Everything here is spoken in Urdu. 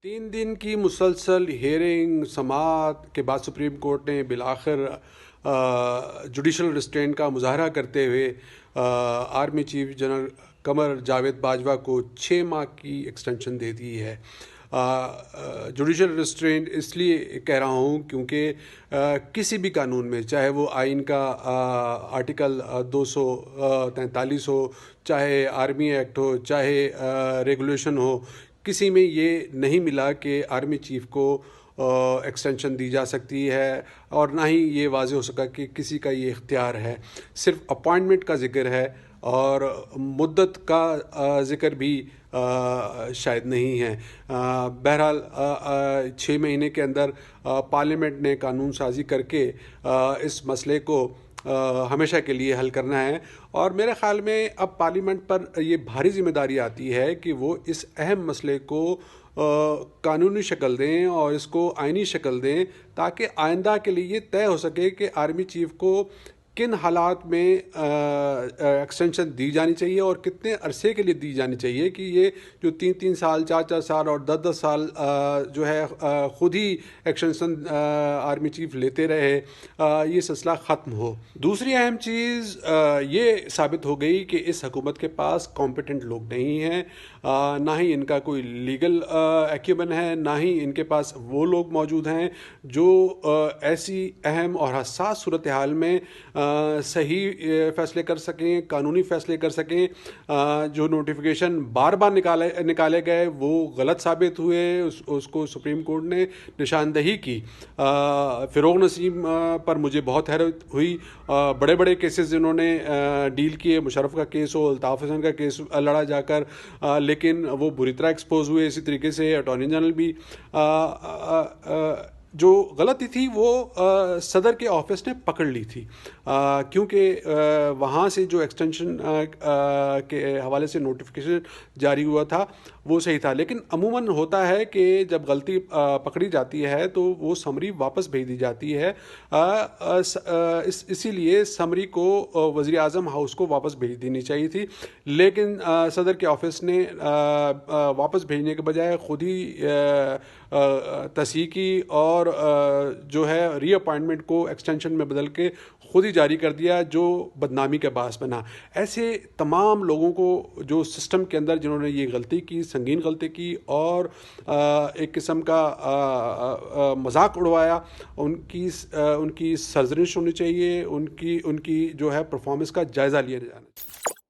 3 دن کی مسلسل ہیئرنگ سماعت کے بعد سپریم کورٹ نے بالآخر جوڈیشل ریسٹرینٹ کا مظاہرہ کرتے ہوئے army chief general Qamar Javed Bajwa کو 6 ماہ کی ایکسٹینشن دے دی ہے۔ جوڈیشل ریسٹرینٹ اس لیے کہہ رہا ہوں کیونکہ کسی بھی قانون میں، چاہے وہ آئین کا آرٹیکل 243 ہو، چاہے آرمی ایکٹ ہو، چاہے ریگولیشن ہو، کسی میں یہ نہیں ملا کہ آرمی چیف کو ایکسٹینشن دی جا سکتی ہے، اور نہ ہی یہ واضح ہو سکا کہ کسی کا یہ اختیار ہے۔ صرف اپوائنٹمنٹ کا ذکر ہے اور مدت کا ذکر بھی شاید نہیں ہے۔ بہرحال 6 مہینے کے اندر پارلیمنٹ نے قانون سازی کر کے اس مسئلے کو ہمیشہ کے لیے حل کرنا ہے، اور میرے خیال میں اب پارلیمنٹ پر یہ بھاری ذمہ داری آتی ہے کہ وہ اس اہم مسئلے کو قانونی شکل دیں اور اس کو آئینی شکل دیں، تاکہ آئندہ کے لیے یہ طے ہو سکے کہ آرمی چیف کو کن حالات میں ایکسٹینشن دی جانی چاہیے اور کتنے عرصے کے لیے دی جانی چاہیے، کہ یہ جو 3 سال 4 سال اور 10 سال جو ہے خود ہی ایکسٹینشن آرمی چیف لیتے رہے، یہ سلسلہ ختم ہو۔ دوسری اہم چیز یہ ثابت ہو گئی کہ اس حکومت کے پاس کمپیٹنٹ لوگ نہیں ہیں، نہ ہی ان کا کوئی لیگل ایکیومن ہے، نہ ہی ان کے پاس وہ لوگ موجود ہیں جو ایسی اہم اور حساس صورتحال میں صحیح فیصلے کر سکیں، قانونی فیصلے کر سکیں۔ جو نوٹیفیکیشن بار بار نکالے گئے وہ غلط ثابت ہوئے، اس کو سپریم کورٹ نے نشاندہی کی۔ فروغ نسیم پر مجھے بہت حیرت ہوئی، بڑے بڑے کیسز انہوں نے ڈیل کیے، مشرف کا کیس ہو، الطاف حسن کا کیس لڑا جا کر، لیکن وہ بری طرح ایکسپوز ہوئے۔ اسی طریقے سے اٹارنی جنرل بھی جو غلطی تھی وہ صدر کے آفس نے پکڑ لی تھی، کیونکہ وہاں سے جو ایکسٹینشن کے حوالے سے نوٹیفیکیشن جاری ہوا تھا وہ صحیح تھا، لیکن عموماً ہوتا ہے کہ جب غلطی پکڑی جاتی ہے تو وہ سمری واپس بھیج دی جاتی ہے۔ اسی لیے سمری کو وزیر اعظم ہاؤس کو واپس بھیج دینی چاہیے تھی، لیکن صدر کے آفس نے واپس بھیجنے کے بجائے خود ہی تصحیح کی اور جو ہے ری اپوائنٹمنٹ کو ایکسٹینشن میں بدل کے خود ہی جاری کر دیا، جو بدنامی کا باعث بنا۔ ایسے تمام لوگوں کو جو سسٹم کے اندر جنہوں نے یہ غلطی کی، سنگین غلطی کی، اور ایک قسم کا مذاق اڑوایا، ان کی سرزنش ہونی چاہیے، ان کی جو ہے پرفارمنس کا جائزہ لیا جانا چاہیے۔